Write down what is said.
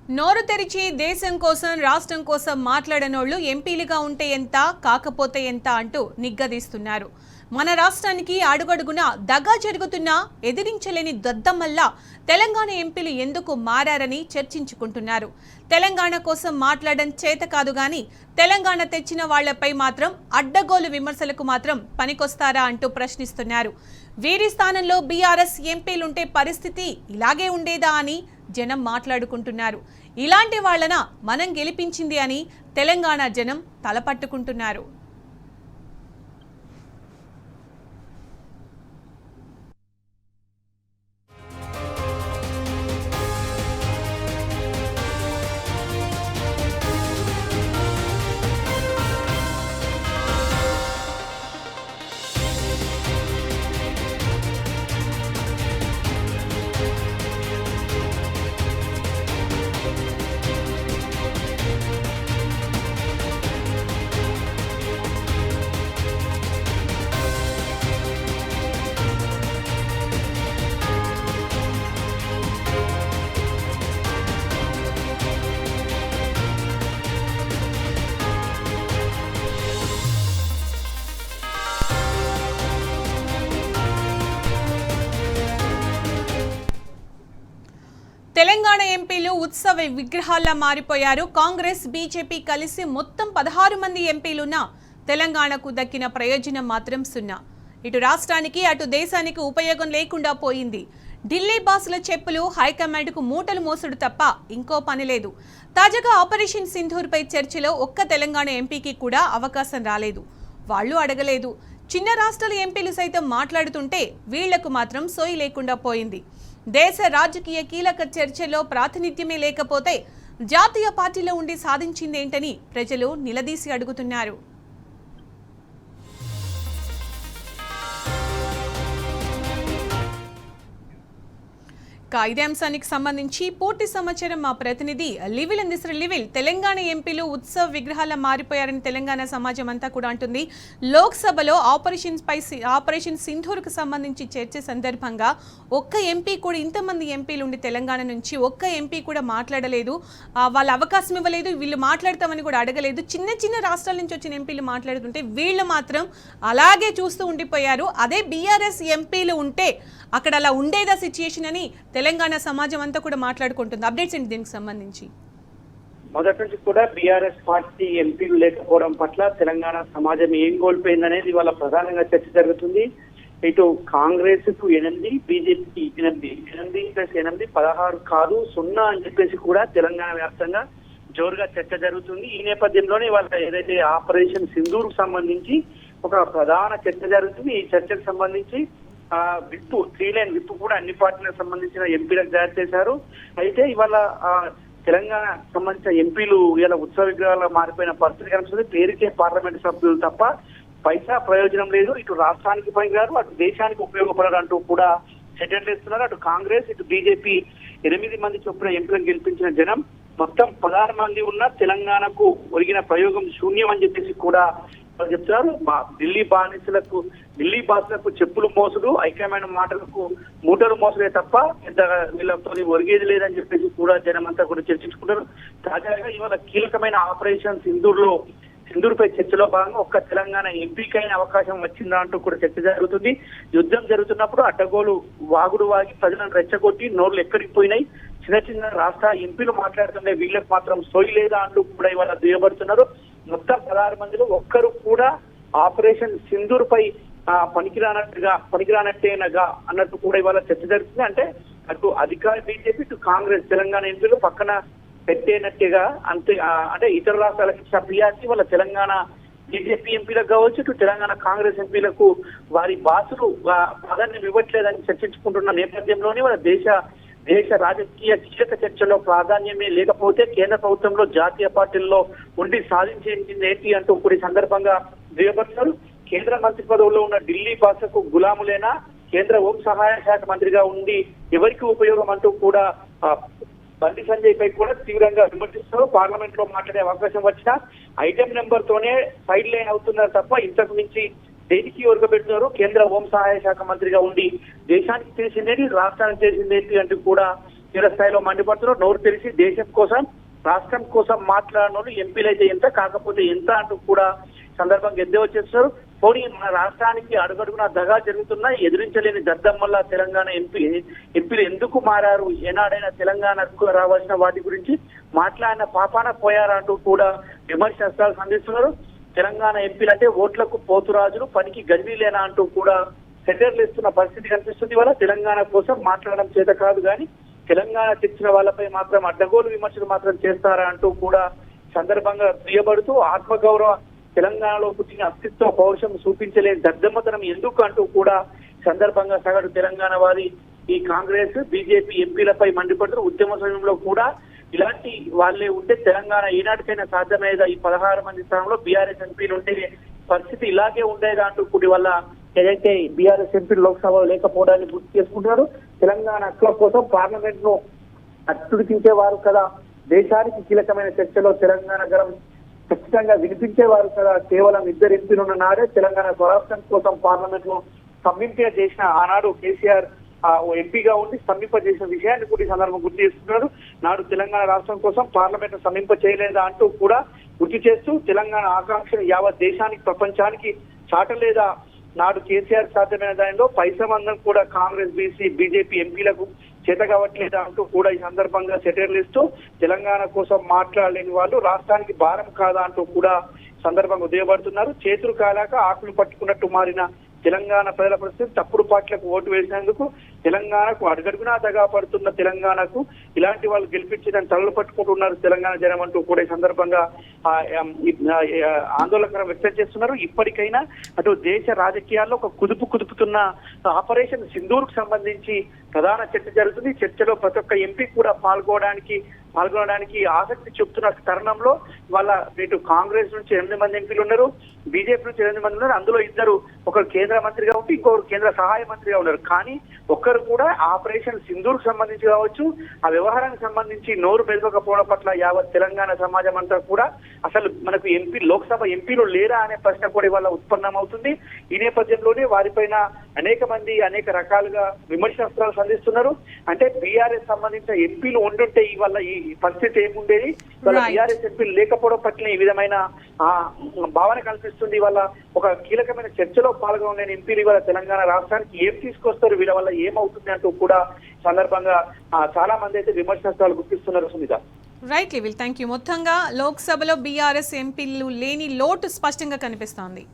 నోరు తెరిచి దేశం కోసం రాష్ట్రం కోసం మాట్లాడనోళ్లు ఎంపీలుగా ఉంటే ఎంత కాకపోతే ఎంత అంటూ నిగ్గదీస్తున్నారు. మన రాష్ట్రానికి అడుగడుగున దగా జరుగుతున్నా ఎదిరించలేని దద్దమ్మల్లా తెలంగాణ ఎంపీలు ఎందుకు మారారని చర్చించుకుంటున్నారు. తెలంగాణ కోసం మాట్లాడడం చేత కాదు గాని తెలంగాణ తెచ్చిన వాళ్లపై మాత్రం అడ్డగోలు విమర్శలకు మాత్రం పనికొస్తారా అంటూ ప్రశ్నిస్తున్నారు. వీరి స్థానంలో బీఆర్ఎస్ ఎంపీలుంటే పరిస్థితి ఇలాగే ఉండేదా అని జనం మాట్లాడుకుంటున్నారు. ఇలాంటి వాళ్ళన మనం గెలిపించింది అని తెలంగాణ జనం తలపట్టుకుంటున్నారు. తెలంగాణ ఎంపీలు ఉత్సవ విగ్రహాల్లా మారిపోయారు. కాంగ్రెస్ బీజేపీ కలిసి మొత్తం 16 మంది ఎంపీలున్నా తెలంగాణకు దక్కిన ప్రయోజనం మాత్రం సున్నా. ఇటు రాష్ట్రానికి అటు దేశానికి ఉపయోగం లేకుండా పోయింది. ఢిల్లీ బాసుల చెప్పులు హైకమాండ్కు మూటలు మోసుడు తప్ప ఇంకో పని లేదు. తాజాగా ఆపరేషన్ సింధూర్పై చర్చలో ఒక్క తెలంగాణ ఎంపీకి కూడా అవకాశం రాలేదు. వాళ్ళు అడగలేదు. చిన్న రాష్ట్రాల ఎంపీలు సైతం మాట్లాడుతుంటే వీళ్లకు మాత్రం సోయి లేకుండా పోయింది. దేశ రాజకీయ కీలక చర్చలో ప్రాతినిధ్యమే లేకపోతే జాతీయ పార్టీలో ఉండి సాధించిందేంటని ప్రజలు నిలదీసి అడుగుతున్నారు. ఇదే అంశానికి సంబంధించి పూర్తి సమాచారం మా ప్రతినిధి లివిల్ అందిస్తారు. లివిల్, తెలంగాణ ఎంపీలు ఉత్సవ విగ్రహాల మారిపోయారని తెలంగాణ సమాజం అంతా కూడా అంటుంది. లోక్సభలో ఆపరేషన్ సింధూర్కు సంబంధించి చర్చ సందర్భంగా ఒక్క ఎంపీ కూడా, ఇంతమంది ఎంపీలు ఉండి తెలంగాణ నుంచి ఒక్క ఎంపీ కూడా మాట్లాడలేదు. వాళ్ళ అవకాశం ఇవ్వలేదు. వీళ్ళు మాట్లాడతామని కూడా అడగలేదు. చిన్న చిన్న రాష్ట్రాల నుంచి వచ్చిన ఎంపీలు మాట్లాడుతుంటే వీళ్ళు మాత్రం అలాగే చూస్తూ ఉండిపోయారు. అదే బీఆర్ఎస్ ఎంపీలు ఉంటే అక్కడ అలా ఉండేదా సిచ్యుయేషన్ అని తెలంగాణ సమాజం అంతా కూడా మాట్లాడుకుంటుంది. అప్డేట్స్ ఏంటి దీనికి సంబంధించి? మొదటి నుంచి కూడా బీఆర్ఎస్ పార్టీ ఎంపీలు లేకపోవడం పట్ల తెలంగాణ సమాజం ఏం కోల్పోయిందనేది ఇవాళ ప్రధానంగా చర్చ జరుగుతుంది. ఇటు కాంగ్రెస్ కు 8, బీజేపీకి 8+8 16 కాదు 0 అని చెప్పేసి కూడా తెలంగాణ వ్యాప్తంగా జోరుగా చర్చ జరుగుతుంది. ఈ నేపథ్యంలోనే ఇవాళ ఏదైతే ఆపరేషన్ సింధూర్ కు సంబంధించి ఒక ప్రధాన చర్చ జరుగుతుంది. ఈ చర్చకు సంబంధించి విప్ 3 లైన్ విప్ కూడా అన్ని పార్టీలకు సంబంధించిన ఎంపీలకు జారీ చేశారు. అయితే ఇవాళ తెలంగాణ సంబంధించిన ఎంపీలు ఇలా ఉత్సవ విగ్రహాలు మారిపోయిన పరిస్థితి కనిపిస్తుంది. పేరుకే పార్లమెంట్ సభ్యులు తప్ప పైసా ప్రయోజనం లేదు. ఇటు రాష్ట్రానికి పనికిరారు, అటు దేశానికి ఉపయోగపడరు అంటూ కూడా సెటిల్ చేస్తున్నారు. అటు కాంగ్రెస్, ఇటు బీజేపీ 8 మంది చొప్పున ఎంపీలను గెలిపించిన జనం మొత్తం 16 మంది ఉన్న తెలంగాణకు ఒరిగిన ప్రయోగం శూన్యం అని చెప్పేసి కూడా చెప్తున్నారు. ఢిల్లీ బాసులకు చెప్పులు మోసుడు, హైకమాండ్ మాటలకు మూటలు మోసడే తప్ప పెద్దగా వీళ్ళతో ఒరిగేది లేదని చెప్పేసి కూడా జనం అంతా కూడా చర్చించుకుంటారు. తాజాగా ఇవాళ కీలకమైన ఆపరేషన్ సింధూర్పై చర్చలో భాగంగా ఒక్క తెలంగాణ ఎంపీకైన అవకాశం వచ్చిందా అంటూ కూడా చర్చ జరుగుతుంది. యుద్ధం జరుగుతున్నప్పుడు అడ్డగోలు వాగుడు వాగి ప్రజలను రెచ్చగొట్టి నోర్లు ఎక్కడికి పోయినాయి. చిన్న చిన్న రాష్ట్ర ఎంపీలు మాట్లాడుతుండే వీళ్ళకి మాత్రం సోయి లేదా అంటూ కూడా ఇవాళ దుయ్యబడుతున్నారు. మొత్తం 16 మందిలో ఒక్కరు కూడా ఆపరేషన్ సింధూర్ పై పనికిరానట్టేనగా అన్నట్టు కూడా ఇవాళ చర్చ జరుగుతుంది. అంటే అటు అధికార బీజేపీ, ఇటు కాంగ్రెస్ తెలంగాణ ఎంపీలు పక్కన పెట్టేనట్టుగా అంతే. అంటే ఇతర రాష్ట్రాలకు ఇచ్చిన ప్రియారిటీ వాళ్ళ తెలంగాణ బీజేపీ ఎంపీలకు కావచ్చు, ఇటు తెలంగాణ కాంగ్రెస్ ఎంపీలకు వారి బాసులు ప్రాధాన్యం ఇవ్వట్లేదని చర్చించుకుంటున్న నేపథ్యంలోనే వాళ్ళ దేశ రాజకీయ కీలక చర్చలో ప్రాధాన్యమే లేకపోతే కేంద్ర ప్రభుత్వంలో జాతీయ పార్టీల్లో ఉండి సాధించేది ఏంటి అంటూ కూడా సందర్భంగా దుయ్యబడుతున్నారు. కేంద్ర మంత్రి పదవుల్లో ఉన్న ఢిల్లీ బాసులకు గులాములేనా, కేంద్ర హోం సహాయ శాఖ మంత్రిగా ఉండి ఎవరికి ఉపయోగం అంటూ కూడా బండి సంజయ్ పై కూడా తీవ్రంగా విమర్శిస్తారు. పార్లమెంట్ లో మాట్లాడే అవకాశం వచ్చినా ఐటెం నెంబర్ తోనే సైడ్ లైన్ అవుతున్నారు తప్ప ఇంతకు మించి దేనికి ఒరగబెడుతున్నారు. కేంద్ర హోం సహాయ శాఖ మంత్రిగా ఉండి దేశానికి చేసిందేంటి, రాష్ట్రానికి చేసిందేంటి అంటూ కూడా తీవ్ర స్థాయిలో మండిపడుతున్నారు. నోరు తెరిచి దేశం కోసం రాష్ట్రం కోసం మాట్లాడిన వాళ్ళు ఎంపీలు అయితే ఎంత, కాకపోతే ఎంత అంటూ కూడా సందర్భంగా ఎద్దే వచ్చేస్తున్నారు. పోనీ మన రాష్ట్రానికి అడుగడుగునా దగా జరుగుతున్నా ఎదిరించలేని దద్దమ్మల్లా తెలంగాణ ఎంపీలు ఎందుకు మారారు, ఏనాడైనా తెలంగాణకు రావాల్సిన వాటి గురించి మాట్లాడిన పాపాన పోయారా అంటూ కూడా విమర్శలు సంధిస్తున్నారు. తెలంగాణ ఎంపీలు అంటే ఓట్లకు పోతురాజులు, పనికి గర్వీలేనా అంటూ కూడా సెటర్లు ఇస్తున్న పరిస్థితి కనిపిస్తుంది. వల్ల తెలంగాణ కోసం మాట్లాడడం చేత కాదు కానీ తెలంగాణ తెచ్చిన వాళ్ళపై మాత్రం అడ్డగోలు విమర్శలు మాత్రం చేస్తారా అంటూ కూడా సందర్భంగా ప్రియపడుతూ ఆత్మగౌరవ తెలంగాణలో పుట్టిన అస్తిత్వ పౌరుషం చూపించలేని దద్దమ్మతనం ఎందుకు అంటూ కూడా సందర్భంగా సగటు తెలంగాణ వారి ఈ కాంగ్రెస్ బీజేపీ ఎంపీలపై మండిపడుతున్న ఉద్యమ సమయంలో కూడా ఇలాంటి వాళ్ళే ఉంటే తెలంగాణ ఏనాటికైనా సాధ్యమయ్యేదా, ఈ 16 మంది స్థానంలో బీఆర్ఎస్ ఎంపీలు ఉంటే పరిస్థితి ఇలాగే ఉండేదా అంటూ కూడి వల్ల ఏదైతే బీఆర్ఎస్ ఎంపీలు లోక్సభలో లేకపోవడాన్ని గుర్తు చేసుకుంటున్నారు. తెలంగాణ హక్కుల కోసం పార్లమెంట్ ను అట్టుడికించేవారు కదా, దేశానికి కీలకమైన చర్చలో తెలంగాణ గరం ఖచ్చితంగా వినిపించేవారు కదా, కేవలం 2 ఎంపీలు ఉన్న నాడే తెలంగాణ స్వరాష్ట్రం కోసం పార్లమెంట్ లో స్తంభింప చేసిన ఆనాడు కేసీఆర్ ఎంపీగా ఉండి స్తంభింప చేసిన విషయాన్ని కూడా ఈ సందర్భం గుర్తు చేస్తున్నారు. నాడు తెలంగాణ రాష్ట్రం కోసం పార్లమెంట్ స్తంభింప చేయలేదా అంటూ కూడా గుర్తు చేస్తూ తెలంగాణ ఆకాంక్షను యావత్ దేశానికి ప్రపంచానికి చాటలేదా, నాడు కేసీఆర్ సాధ్యమైన దానిలో పైసమందం కూడా కాంగ్రెస్ బీజేపీ ఎంపీలకు చేత కావట్లేదా అంటూ కూడా ఈ సందర్భంగా సెటైర్లు ఇస్తూ తెలంగాణ కోసం మాట్లాడలేని వాళ్ళు రాష్ట్రానికి భారం కాదా అంటూ కూడా సందర్భంగా ఉదయపడుతున్నారు. చేతులు కాలాక ఆకులు పట్టుకున్నట్టు మారిన తెలంగాణ ప్రజల పరిస్థితి, తప్పుడు పార్టీలకు ఓటు వేసినందుకు తెలంగాణకు అడుగడుగునా దగా పడుతున్న తెలంగాణకు ఇలాంటి వాళ్ళు గెలిపించడానికి తలలు పట్టుకుంటున్నారు తెలంగాణ జనం అంటూ కూడా ఈ సందర్భంగా ఆందోళన వ్యక్తం చేస్తున్నారు. ఇప్పటికైనా అటు దేశ రాజకీయాల్లో ఒక కుదుపుతున్న ఆపరేషన్ సింధూర్కు సంబంధించి ప్రధాన చర్చ జరుగుతుంది. చర్చలో ప్రతి ఒక్క ఎంపీ కూడా పాల్గొనడానికి ఆసక్తి చూపుతున్న తరుణంలో వాళ్ళ ఇటు కాంగ్రెస్ నుంచి 8 మంది ఎంపీలు ఉన్నారు, బీజేపీ నుంచి 8 మంది ఉన్నారు. అందులో 2 ఒకరు కేంద్ర మంత్రిగా ఉంటే ఇంకొకరు కేంద్ర సహాయ మంత్రిగా ఉన్నారు. కానీ ఒక్కరు కూడా ఆపరేషన్ సింధూర్కు సంబంధించి కావచ్చు, ఆ వ్యవహారానికి సంబంధించి నోరు మెదపకపోవడం పట్ల యావత్ తెలంగాణ సమాజం అంతా కూడా అసలు మనకు లోక్సభ ఎంపీలు లేరా అనే ప్రశ్న కూడా ఇవాళ ఉత్పన్నమవుతుంది. ఈ నేపథ్యంలోనే వారిపైన అనేక రకాలుగా విమర్శనాస్త్రాలు సంధిస్తున్నారు. అంటే బీఆర్ఎస్ సంబంధించిన ఎంపీలు ఉండుంటే ఇవాళ ఈ పరిస్థితి ఏముండేది, ఇవాళ బీఆర్ఎస్ ఎంపీలు లేకపోవడం పట్ల ఈ విధమైన భావన కల్పిస్తుంది. ఇవాళ ఒక కీలకమైన చర్చలో పాల్గొనలేని ఎంపీలు ఇవాళ తెలంగాణ రాష్ట్రానికి ఏం తీసుకొస్తారు, వీళ్ళ వల్ల ఏమవుతుంది అంటూ కూడా సందర్భంగా చాలా మంది అయితే విమర్శనాస్త్రాలు గుర్తిస్తున్నారు. సునీత, రైట్ లివిల్, థ్యాంక్ యూ. మొత్తంగా లోక్సభలో బీఆర్ఎస్ ఎంపీలు లేని లోటు స్పష్టంగా కనిపిస్తోంది.